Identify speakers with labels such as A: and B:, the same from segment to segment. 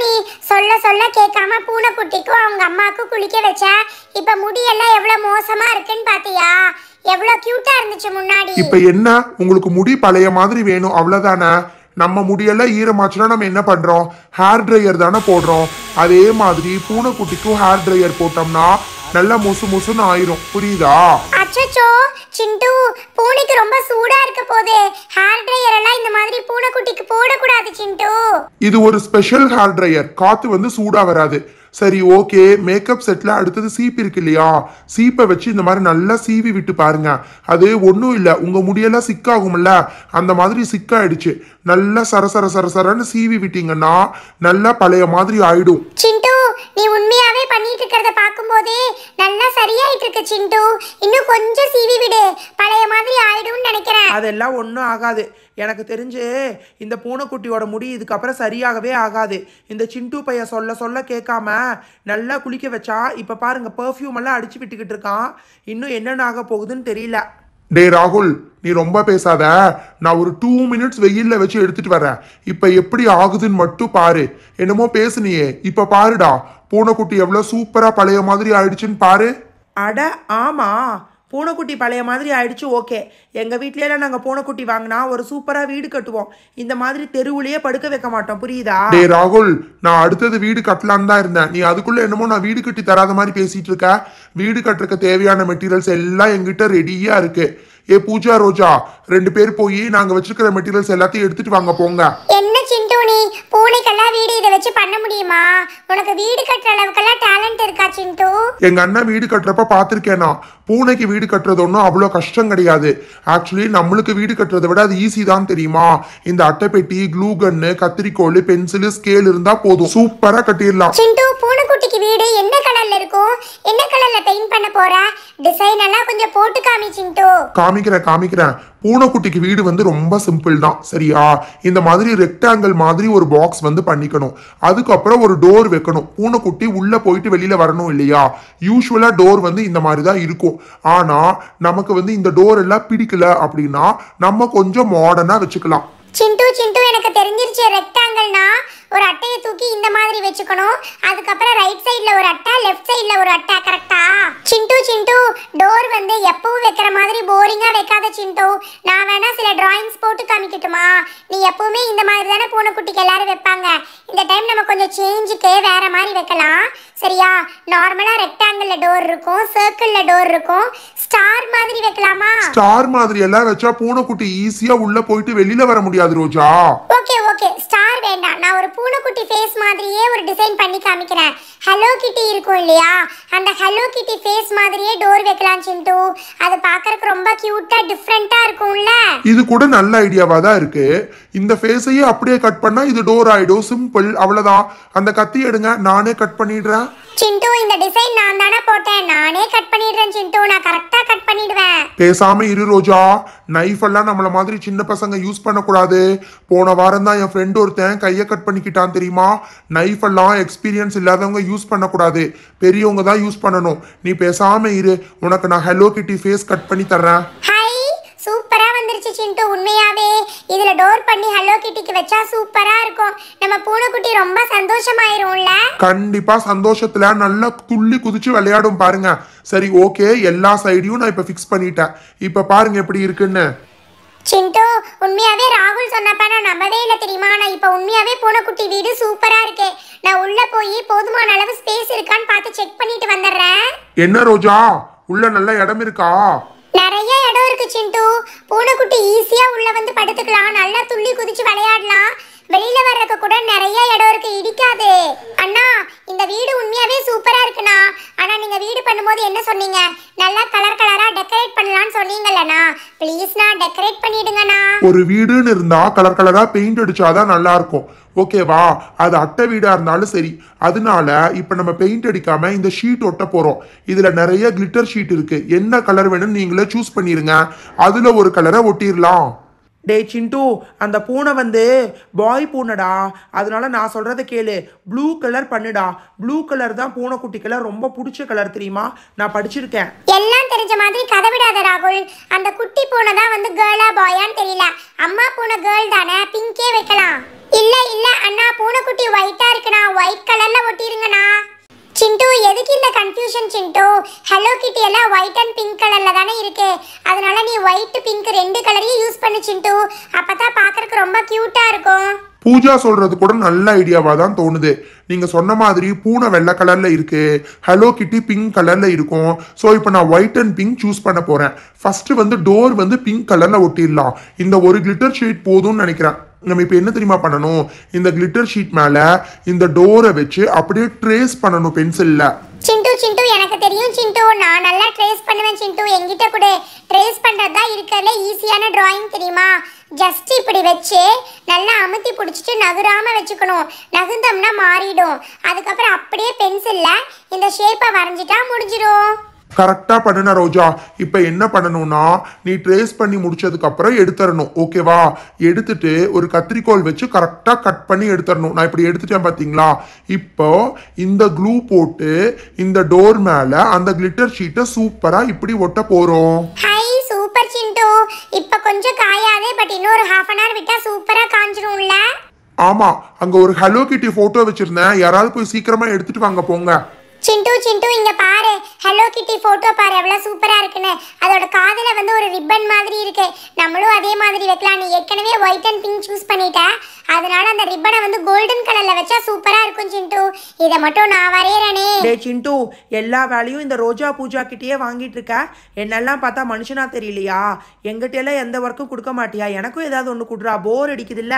A: நீ சொல்ல சொல்ல கேட்காம பூனைக்குட்டிக்கும் அவங்க அம்மாவுக்கும் குளிக்க வச்ச. இப்ப முடியெல்லாம் எவ்வளவு மோசமா இருக்குன்னு பாத்தியா? எவ்வளவு கியூட்டா இருந்துச்சு முன்னாடி.
B: இப்ப என்ன உங்களுக்கு முடி பழைய மாதிரி வேணும் அவ்வளவுதானே? நம்ம முடியெல்லாம் ஈரமாச்சுன்னா நம்ம என்ன பண்றோம்? ஹேர் ட்ரையர் தானே போடுறோம். அதே மாதிரி பூனைக்குட்டிக்கும் ஹேர் ட்ரையர் போட்டோம்னா நல்லா முசு முசுன்னு ஆயிரும். புரியுதா?
A: அச்சச்சோ சிண்டு, பூனைக்கு ரொம்ப சூடா இருக்க போதே. ஹேர் ட்ரையர் எல்லாம் இந்த மாதிரி பூனைக்குட்டிக்கு போடக்கூடாது சிண்டு.
B: இது ஒரு ஸ்பெஷல் ஹேர் ட்ரையர். காத்து வந்து சூடா வராது. சரி ஓகே, மேக்கப் செட்ல அடுத்தது சீப்பு இருக்கு இல்லையா? சீப்பை வச்சு இந்த மாதிரி நல்லா சீவி விட்டு பாருங்க. அது ஒன்றும் இல்லை, உங்க முடியெல்லாம் சிக்காகும்ல, அந்த மாதிரி சிக்காயிடுச்சு. நல்லா சரசர சரசரன்னு சீவி விட்டீங்கன்னா நல்லா பழைய மாதிரி ஆயிடும்.
A: சிண்டு, நீ உண்மையாவே பண்ணிட்டு இருக்கிறத பார்க்கும்போதே நல்லா சரியாயிட்டு இருக்கு சிண்டு. இன்னும் கொஞ்சம் சீவி விடு, பழைய மாதிரி ஆயிடும்னு நினைக்கிறேன்.
C: அதெல்லாம் ஒன்றும் ஆகாது. எனக்கு தெரிஞ்சு இந்த பூனைக்குட்டியோட முடி இதுக்கப்புறம் சரியாகவே ஆகாது. இந்த சிண்டு பையன் சொல்ல சொல்ல கேட்காம நல்லா குளிக்க வச்சா இப்போ பாருங்க பெர்ஃப்யூம் எல்லாம் அடிச்சு விட்டுக்கிட்டு இருக்கான். இன்னும் என்னென்ன ஆக போகுதுன்னு தெரியல.
B: டே ராகுல், நீ ரொம்ப பேசாத. நான் ஒரு 2 மினிட்ஸ் வெயில்ல வச்சு எடுத்துட்டு வரேன். இப்ப எப்படி ஆகுதுன்னு மட்டும் பாரு. என்னமோ பேசுனியே, இப்ப பாருடா பூனைக்குட்டி எவ்வளவு சூப்பரா பழைய மாதிரி ஆயிடுச்சுன்னு பாரு.
C: அட ஆமா, பூனைக்குட்டி பழைய மாதிரி ஆயிடுச்சு. ஓகே, எங்கள் வீட்லலாம் நாங்கள் பூனைக்குட்டி வாங்கினா ஒரு சூப்பராக வீடு கட்டுவோம். இந்த மாதிரி தெருவுலையே படுக்க வைக்க மாட்டோம். புரியுதா?
B: டே ராகுல், நான் அடுத்தது வீடு கட்டலான்னு தான் இருந்தேன். நீ அதுக்குள்ள என்னமோ நான் வீடு கட்டி தராத மாதிரி பேசிட்டு இருக்க. வீடு கட்டுறதுக்கு தேவையான மெட்டீரியல்ஸ் எல்லாம் எங்கிட்ட ரெடியா இருக்கு. ஏ பூஜா ரோஜா, 2 பேர் போய் நாங்க வச்சிருக்கிற மெட்டீரியல்ஸ் எல்லாத்தையும் எடுத்துட்டு வாங்க போங்க.
A: என்ன சிண்டு, நீ பூனைக்கெல்லாம் வீடு இதை வச்சு பண்ண முடியுமா? உனக்கு வீடு கட்டுற அளவுக்கெல்லாம் டேலண்ட் இருக்கா சிண்டு?
B: எங்க அண்ணன் வீடு கட்டுறப்ப பாத்திருக்கேனா. பூனைக்கு வீடு கட்டுறது ஒன்றும் அவ்வளோ கஷ்டம் கிடையாது. ஆக்சுவலி நம்மளுக்கு வீடு கட்டுறதை விட அது ஈஸி தான் தெரியுமா? இந்த அட்டைப்பெட்டி, க்ளூ கன்னு, கத்திரிக்கோல், பென்சில், ஸ்கேல் இருந்தா போதும், சூப்பரா கட்டிடலாம்.
A: சிண்டு, பூனைக்குட்டிக்கு வீடு என்ன கலர்ல இருக்கும்? என்ன கலர்ல பெயிண்ட் பண்ண போற? டிசைன் எல்லாம் கொஞ்சம் போட்டு காமி சிண்டு.
B: காமிக்கிறேன். பூனைக்குட்டிக்கு வீடு வந்து ரொம்ப சிம்பிள் தான், சரியா? இந்த மாதிரி ரெக்டாங்கிள் மாதிரி ஒரு பாக்ஸ் வந்து பண்ணிக்கணும். அதுக்கப்புறம் ஒரு டோர் வைக்கணும். பூனைக்குட்டி உள்ள போயிட்டு வெளியில வரணும் இல்லையா? யூஸ்வலா டோர் வந்து இந்த மாதிரி தான் இருக்கும். ஆனா நமக்கு வந்து இந்த டோர் எல்லாம் பிடிக்கல அப்படின்னா நம்ம கொஞ்சம் மாடர்னா வச்சுக்கலாம்.
A: சிண்டு எனக்கு தெரிஞ்சிருச்சு. ரெக்டாங்கிள்னா ஒரு அட்டையை தூக்கி இந்த மாதிரி வச்சுக்கணும். அதுக்கப்புறம் ரைட் சைடுல ஒரு அட்டை, லெஃப்ட் சைடுல ஒரு அட்டை. கரெக்டா? சிண்டு டோர் வந்து எப்பவும் வைக்கிற மாதிரி போரிங்கா வைக்காத சிண்டு. நான் வேணா சில டிராயிங்ஸ் போட்டு காமிக்கட்டுமா? நீ எப்பவுமே இந்த மாதிரி தானே பூனைக்குட்டிக்கு எல்லாரும் வைப்பாங்க. இந்த டைம் நம்ம கொஞ்சம் சேஞ்சுக்கு வேற மாதிரி வைக்கலாம். சரியா? நார்மலா ரெக்டாங்கிள்ல டோர் இருக்கும், சர்க்கிள்ல டோர் இருக்கும். ஸ்டார் மாதிரி வைக்கலாமா?
B: ஸ்டார் மாதிரி எல்லாம் வச்சா பூனைக்குட்டி ஈஸியா உள்ள போயிட்டு வெளியில வர முடியாது ரோஜா.
A: ஓகே ஸ்டார் வேண்டாம். நான் ஒரு பூனைக்குட்டி ஃபேஸ் மாதிரியே ஒரு டிசைன் பண்ணி காமிக்கிறேன். ஹலோ கிட்டி இருக்கும் இல்லையா? அந்த ஹலோ கிட்டி ஃபேஸ் மாதிரியே டோர் வைக்கலாம் சிண்டு. அது பார்க்கறதுக்கு ரொம்ப கியூட்டா டிஃபரெண்டா இருக்கும்ல.
B: இது கூட நல்ல ஐடியாவா தான் இருக்கு. இந்த ஃபேஸையே அப்படியே கட் பண்ணா இது டோர் ஆயிடும். சிம்பிள், அவ்வளவுதான். அந்த கத்தி எடுங்க, நானே கட் பண்ணிடுறேன்.
A: சிண்டு, இந்த டிசைன் நான் தானே போட்டேன். நானே கட் பண்ணிடுறேன் சிண்டு. நான் கரெக்டா கட் பண்ணிடுவேன்.
B: பேசாம இரு ரோஜா. நைஃப் எல்லாம் நம்மள மாதிரி சின்ன பசங்க யூஸ் பண்ணக்கூடாது. போன வாரம் தான் என் ஃப்ரெண்ட் ஒருத்தன் கையை கட் பண்ணிக்கிட்டான் தெரியுமா? நைஃப் எல்லாம் எக்ஸ்பீரியன்ஸ் இல்லாதவங்க யூஸ் பண்ணக்கூடாது, பெரியவங்க தான் யூஸ் பண்ணணும். நீ பேசாம இரு, உனக்கு நான் ஹலோ கிட்டி ஃபேஸ் கட் பண்ணி தர்றேன்.
A: சூப்பரா வந்துருச்சு சிண்டு. உண்மையாவே இதுல டோர் பண்ணி ஹலோ கிட்டிக்கு வச்சா சூப்பரா இருக்கும். நம்ம பூனைக்குட்டி ரொம்ப சந்தோஷமாயிரும்ல.
B: கண்டிப்பா சந்தோஷத்துல நல்லா துள்ளி குதிச்சு விளையாடும் பாருங்க. சரி ஓகே, எல்லா சைடையும் நான் இப்ப ஃபிக்ஸ் பண்ணிட்டேன். இப்ப பாருங்க எப்படி இருக்குன்னு.
A: சிண்டு, உண்மையாவே ராகுல் சொன்னப்ப நான் நம்பவே இல்லை தெரியுமா? நான் இப்ப உண்மையாவே பூனைக்குட்டி வீடு சூப்பரா இருக்கு. நான் உள்ள போய் போதுமான அளவு ஸ்பேஸ் இருக்கான்னு பார்த்து செக் பண்ணிட்டு வந்துடுறேன்.
B: என்ன ரோஜா, உள்ள நல்ல இடம் இருக்கா?
A: நிறைய இடம் இருக்கு சிண்டு. பூனைக்குட்டி ஈஸியா உள்ள வந்து படுத்துக்கலாம், நல்லா துள்ளி குதிச்சு விளையாடலாம். வெளியில வர்றதுக்கு கூட நிறைய இடம் இருக்கு, இடிக்காது. அண்ணா, இந்த வீடு உண்மையாவே சூப்பரா இருக்குண்ணா. ஆனா நீங்க வீடு பண்ணும்போது என்ன சொன்னீங்க? நல்லா கலர் கலரா டெக்கரேட் பண்ணலாம்னு சொன்னீங்கல்லண்ணா. ப்ளீஸ்ண்ணா டெக்கரேட் பண்ணிடுங்கண்ணா.
B: ஒரு வீடுன்னு இருந்தா கலர் கலரா பெயிண்ட் அடிச்சாதான் நல்லா இருக்கும். ஓகேவா? அது அட்டை வீடா இருந்தாலும் சரி. அதனால இப்ப நம்ம பெயிண்ட் அடிக்காம இந்த ஷீட் ஒட்ட போறோம். இதுல நிறைய கிளிட்டர் ஷீட் இருக்கு. என்ன கலர் வேணும்னு நீங்களே சூஸ் பண்ணிருங்க. அதுல ஒரு கலரை ஒட்டிடலாம்.
C: டே சிண்டு, அந்த பூனை வந்து பாய் பூனைடா. அதனால நான் சொல்கிறத கேளு, ப்ளூ கலர் பண்ணுடா. ப்ளூ கலர் தான் பூனைக்குட்டிக்கெல்லாம் ரொம்ப பிடிச்ச கலர் தெரியுமா? நான் படிச்சிருக்கேன்.
A: எல்லாம் தெரிஞ்ச மாதிரி கதை விடாத ராகுல். அந்த குட்டி பூனை தான் வந்து கேர்ளா பாயான்னு தெரியல. அம்மா பூனை கேர்ள் தானே, பிங்கே வைக்கலாம். இல்ல அண்ணா, பூனைக்குட்டி ஒயிட்டா இருக்குண்ணா. இந்த கன்ஃபியூஷன் சிண்டு? ஹலோ கிட்டி எல்லாம் ஒயிட் அண்ட் பிங்க் கலர்ல தானே இருக்கு, அதனால நீ ஒயிட் பிங்க் ரெண்டு கலரையும் யூஸ் பண்ணு சிண்டு. அப்பதான் பார்க்கறதுக்கு ரொம்ப கியூட்டா இருக்கும்.
B: பூஜா சொல்றது கூட நல்ல ஐடியாவா தான் தோணுது. நீங்க சொன்ன மாதிரி பூனை வெள்ளை கலர்ல இருக்கு, ஹலோ கிட்டி பிங்க் கலர்ல இருக்கும். ஸோ இப்போ நான் ஒயிட் அண்ட் பிங்க் சூஸ் பண்ண போறேன். ஃபர்ஸ்ட் வந்து டோர் வந்து பிங்க் கலர்ல ஒட்டிடலாம். இந்த ஒரு கிளிட்டர் ஷீட் போதும்னு நினைக்கிறேன். நம்ம இப்போ என்ன தெரியுமா பண்ணணும், இந்த கிளிட்டர் ஷீட் மேல இந்த டோரை வச்சு அப்படியே ட்ரேஸ் பண்ணணும் பென்சில்ல.
A: சிண்டு சிண்டு எனக்கு தெரியும் சிண்டு, நான் நல்லா ட்ரேஸ் பண்ணுவேன் சிண்டு. என்கிட்ட கூட ட்ரேஸ் பண்றது தான் இருக்கிறதுல ஈஸியான டிராயிங் தெரியுமா? ஜஸ்ட் இப்படி வச்சு நல்லா அமுத்தி பிடிச்சிட்டு நகராம வச்சுக்கணும். நகுந்தோம்னா மாறிடும். அதுக்கப்புறம் அப்படியே பென்சில்ல இந்த ஷேப்பை வரைஞ்சிட்டா முடிஞ்சிடும்.
B: கரெக்டா பண்ணுன ரோஜா. இப்ப என்ன பண்ணணும்னா, நீ ட்ரேஸ் பண்ணி முடிச்சதுக்கு அப்புறம் எடுத்துடணும். ஓகேவா? எடுத்துட்டு ஒரு கத்திரிக்கோல் வச்சு கரெக்டா கட் பண்ணி எடுத்துடணும். நான் இப்படி எடுத்துட்டேன் பாத்தீங்களா? இப்போ இந்த க்ளூ போட்டு இந்த டோர் மேல அந்த கிளிட்டர் ஷீட்டை சூப்பரா இப்படி ஒட்ட போறோம்.
A: ஹை சூப்பர் சிண்டு. இப்ப கொஞ்சம் காயாதே, பட் இன்னொரு half an hour விட்டா சூப்பரா காஞ்சிரும்ல.
B: ஆமா, அங்க ஒரு ஹலோ கிட்டி போட்டோ வச்சிருந்தேன், யாராவது போய் சீக்கிரமா எடுத்துட்டு வாங்க போங்க.
A: சிண்டு சிண்டு இங்க பாரு, ஹலோ கிட்டி போட்டோ பாரு எவ்வளவு சூப்பரா இருக்குன்னு. அதோட காதுல வந்து ஒரு ரிப்பன் மாதிரி இருக்கு. நம்மளும் அதே மாதிரி வைக்கலாம். நீ ஏற்கனவே ஒயிட் அண்ட் பிங்க் சூஸ் பண்ணிட்ட, அதனால அந்த ரிப்பனை வந்து கோல்டன் கலர்ல வச்சா சூப்பரா இருக்கும் சிண்டு. இதை மட்டும் நான் வரையறேனே.
C: டே சிண்டு, எல்லா வேலையும் இந்த ரோஜா பூஜா கிட்டேயே வாங்கிட்டு இருக்க. என்னெல்லாம் பார்த்தா மனுஷனா தெரியலையா? எங்கிட்ட எல்லாம் எந்த ஒர்க்கும் கொடுக்க மாட்டியா? எனக்கும் ஏதாவது ஒன்று கொடுறா, போர் அடிக்குதுல்ல.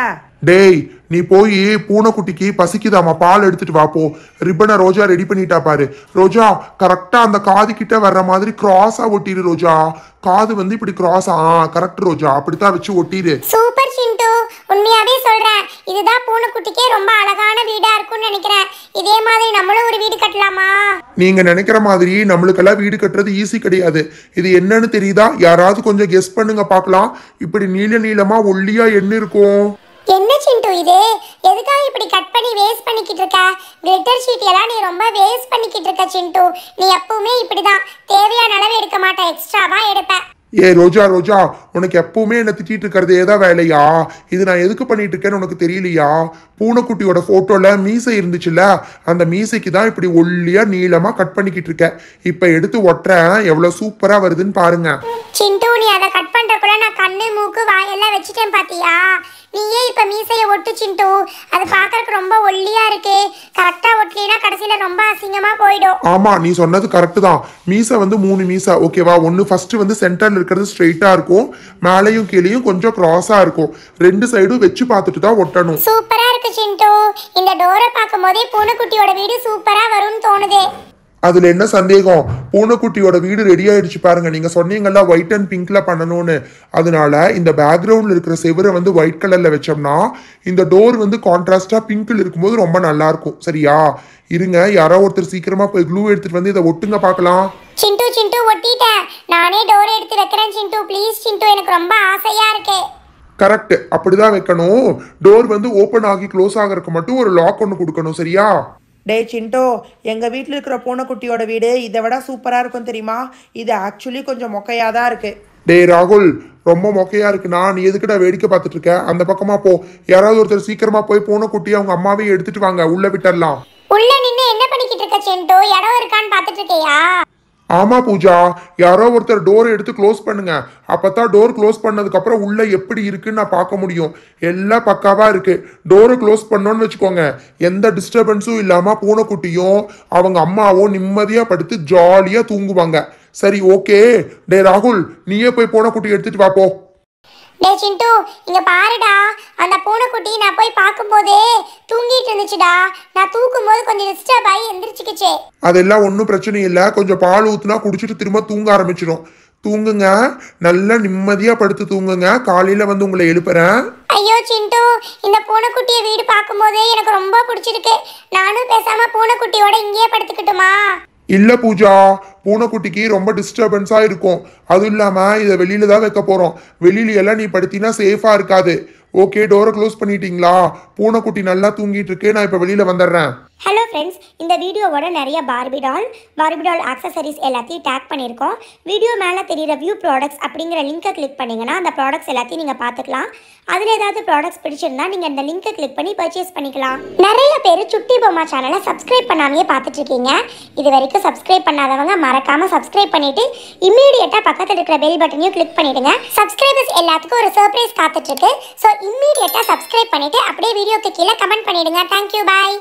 B: டேய், நீ போய் பூனைக்குட்டிக்கு பசிக்குதாமா, பால் எடுத்துட்டு வா போ. ரிப்பனை ரோஜா ரெடி பண்ணிட்டா பாரு. ரோஜா கரெக்டா அந்த காது கிட்ட வர்ற மாதிரி கிராஸா ஒட்டிடு ரோஜா. காது வந்து இப்படி கிராஸா, கரெக்ட் ரோஜா, அப்படித்தான் வச்சு ஒட்டிடு.
A: சூப்பர் சிண்டு, உண்மையாவே சொல்றேன், இதுதான் பூனைக்குட்டிக்கே ரொம்ப அழகான வீடா இருக்கும்னு நினைக்கிறேன். இதே மாதிரி நம்மளும் ஒரு வீடு கட்டலாமா?
B: நீங்க நினைக்கிற மாதிரி நம்மளுக்கெல்லாம் வீடு கட்டுறது ஈஸி கிடையாது. இது என்னன்னு தெரியுதா? யாராவது கொஞ்சம் கெஸ் பண்ணுங்க பார்க்கலாம். இப்படி நீள நீளமா ஒல்லியா என்ன இருக்கும்?
A: என்ன சிண்டு இது? எதுக்காக இப்படி கட் பண்ணி வேஸ்ட் பண்ணிக்கிட்டு இருக்க? கிளிட்டர் ஷீட் எல்லாம் நீ ரொம்ப வேஸ்ட் பண்ணிக்கிட்டு இருக்க சிண்டு. நீ எப்பவுமே இப்படிதான், தேவையான அளவு எடுக்க மாட்ட, எக்ஸ்ட்ராவா எடுப்ப.
B: ஏ ரோஜா ரோஜா, உனக்கு எப்பவுமே என்ன திட்டிட்டு இருக்கிறது ஏதா வேலையா? இது நான் எதுக்கு பண்ணிட்டு இருக்கேன்னு உனக்கு தெரியலையா? பூனைக்குட்டியோட போட்டோல மீசை இருந்துச்சுல்ல, அந்த மீசைக்கு தான் இப்படி ஒல்லியா நீளமா கட் பண்ணிக்கிட்டு இருக்கேன். இப்ப எடுத்து ஒட்டுறேன், எவ்வளவு சூப்பரா வருதுன்னு பாருங்க.
A: சிண்டு நீ அதை கட் பண்றக்குள்ள நான் கண்ணு மூக்கு வாயெல்லாம் வச்சுட்டேன் பாத்தியா? நீயே இப்ப மீசைய ஒட்டு சிண்டு. அது பாக்குறதுக்கு ரொம்ப ஒல்லியா இருக்கு. கரெக்டா ஒட்டலினா கடைசியில ரொம்ப அசிங்கமா போயிடும்.
B: ஆமா, நீ சொன்னது கரெக்ட் தான். மீசை வந்து 3 மீசை. ஓகேவா? ஒன்னு ஃபர்ஸ்ட் வந்து சென்டர்ல இருக்கிறது ஸ்ட்ரெயிட்டா இருக்கும், மேலையும் கீழையும் கொஞ்சம் கிராஸா இருக்கும். ரெண்டு சைடும் வச்சு பார்த்துட்டு தான் ஒட்டணும்.
A: சூப்பரா இருக்கு சிண்டு. இந்த டோரை பார்க்கும் போதே பூனைக்குட்டியோட வீடு சூப்பரா வரும்னு தோணுதே.
B: அதுல என்ன சந்தேகம்? பூனைக்குட்டியோட வீடு ரெடி ஆயிடுச்சு பாருங்க. நீங்க சொன்னீங்கல்ல ஒயிட் அண்ட் பிங்க்ல பண்ணணும்னு, அதனால இந்த பேக்ரவுண்ட்ல இருக்கிற செவரை வந்து ஒயிட் கலர்ல வச்சோம்னா இந்த டோர் வந்து கான்ட்ராஸ்டா பிங்க்ல இருக்கும்போது ரொம்ப நல்லா இருக்கும். சரியா? இருங்க, யாரோ ஒருத்தர் சீக்கிரமா போய் க்ளூ எடுத்துட்டு வந்து இதை ஒட்டுங்க பார்க்கலாம்.
A: சிண்டு சிண்டு ஒட்டிட்டேன். நானே டோர் எடுத்து வைக்கிறேன் சிண்டு. ப்ளீஸ் சிண்டு, எனக்கு ரொம்ப ஆசையா இருக்கு.
B: கரெக்ட், அப்படிதான் வைக்கணும். டோர் வந்து ஓப்பன் ஆகி க்ளோஸ் ஆகிறதுக்கு மட்டும் ஒரு லாக் ஒன்று கொடுக்கணும். சரியா?
C: டே சிண்டோ, எங்கள் வீட்டில் இருக்கிற பூனைக்குட்டியோட வீடு இதை விட சூப்பராக இருக்கும் தெரியுமா? இது ஆக்சுவலி கொஞ்சம் மொக்கையாக தான் இருக்குது.
B: டே ராகுல், ரொம்ப மொக்கையா இருக்குண்ணா. நீ எதுக்குடா வேடிக்கை பார்த்துட்டு இருக்க? அந்த பக்கமா போ. யாராவது ஒருத்தர் சீக்கிரமா போய் பூனைக்குட்டி அவங்க அம்மாவையும் எடுத்துட்டு வாங்க, உள்ள விட்டுடலாம்.
A: உள்ள நின்னு என்ன பண்ணிக்கிட்டு இருக்க சிண்டு? இடம் இருக்கான்னு பார்த்துட்டு இருக்கியா?
B: ஆமா பூஜா, யாரோ ஒருத்தர் டோரை எடுத்து க்ளோஸ் பண்ணுங்க. அப்பதான் டோர் க்ளோஸ் பண்ணதுக்கு அப்புறம் உள்ள எப்படி இருக்குன்னு நான் பார்க்க முடியும். எல்லாம் பக்காவா இருக்கு. டோரை க்ளோஸ் பண்ணோன்னு வச்சுக்கோங்க, எந்த டிஸ்டர்பன்ஸும் இல்லாம பூனைக்குட்டியும் அவங்க அம்மாவும் நிம்மதியா படுத்து ஜாலியா தூங்குவாங்க. சரி, ஓகே. டே ராகுல், நீயே போய் பூனைக்குட்டி எடுத்துட்டு வா போ.
A: டே சிண்டு, இங்க பாருடா, அந்த பூனைக்குட்டி நான் போய் பார்க்கும்போதே தூங்கிட்டு இருந்துச்சுடா. நான் தூக்கும்போது கொஞ்சம் டிஸ்டர்ப் ஆகி எந்திரிச்சுக்கிச்சே.
B: அதெல்லாம் ஒன்றும் பிரச்சனை இல்லை. கொஞ்சம் பால் ஊத்துனா குடிச்சிட்டு திரும்ப தூங்க ஆரம்பிச்சிடும். தூங்குங்க, நல்லா நிம்மதியா படுத்து தூங்குங்க. காலையில வந்து உங்களை எழுப்புறேன்.
A: ஐயோ சிண்டு, இந்த பூனைக்குட்டியை வீடு பார்க்கும்போதே எனக்கு ரொம்ப பிடிச்சிருக்கு. நானும் பேசாம பூனைக்குட்டியோட இங்கேயே படுத்துக்கிட்டுமா?
B: இல்ல பூஜா, பூனைக்குட்டிக்கு ரொம்ப டிஸ்டர்பன்ஸா இருக்கும். அதுவும் இல்லாம இதை வெளியில தான் வைக்க போறோம். வெளியில எல்லாம் நீ படுத்தினா சேஃபா இருக்காது. ஓகே, டோரை க்ளோஸ் பண்ணிட்டீங்களா? பூனைக்குட்டி நல்லா தூங்கிட்டு இருக்கு, நான் இப்போ வெளியில வந்துடுறேன்.
A: ஹலோ ஃப்ரெண்ட்ஸ், இந்த வீடியோவோட நிறைய பார்பி டால் ஆக்சசரிஸ் எல்லாத்தையும் டேக் பண்ணியிருக்கோம். வீடியோ மேலே தெரியுற வியூ ப்ராடக்ட்ஸ் அப்படிங்கிற லிங்கை கிளிக் பண்ணிங்கன்னா அந்த ப்ராடக்ட்ஸ் எல்லாத்தையும் நீங்கள் பார்த்துக்கலாம். அதில் ஏதாவது ப்ராடக்ட்ஸ் பிடிச்சிருந்தா நீங்கள் இந்த லிங்கை கிளிக் பண்ணி பர்ச்சேஸ் பண்ணிக்கலாம். நிறைய பேர் சுட்டி பொம்மா சேனலை சப்ஸ்கிரைப் பண்ணாமையே பார்த்துட்டு இருக்கீங்க. இது வரைக்கும் சப்ஸ்கிரைப் பண்ணாதவங்க மறக்காமல் சப்ஸ்கிரைப் பண்ணிவிட்டு இம்மீடியட்டாக பக்கத்தில் இருக்கிற பெல் பட்டனையும் கிளிக் பண்ணிவிடுங்க. சப்ஸ்கிரைபர்ஸ் எல்லாத்துக்கும் ஒரு சர்ப்ரைஸ் காத்துட்ருக்கு. ஸோ இம்மீடியட்டாக சப்ஸ்கிரைப் பண்ணிவிட்டு அப்படியே வீடியோக்கு கீழே கமெண்ட் பண்ணிவிடுங்க. தேங்க்யூ, பாய்.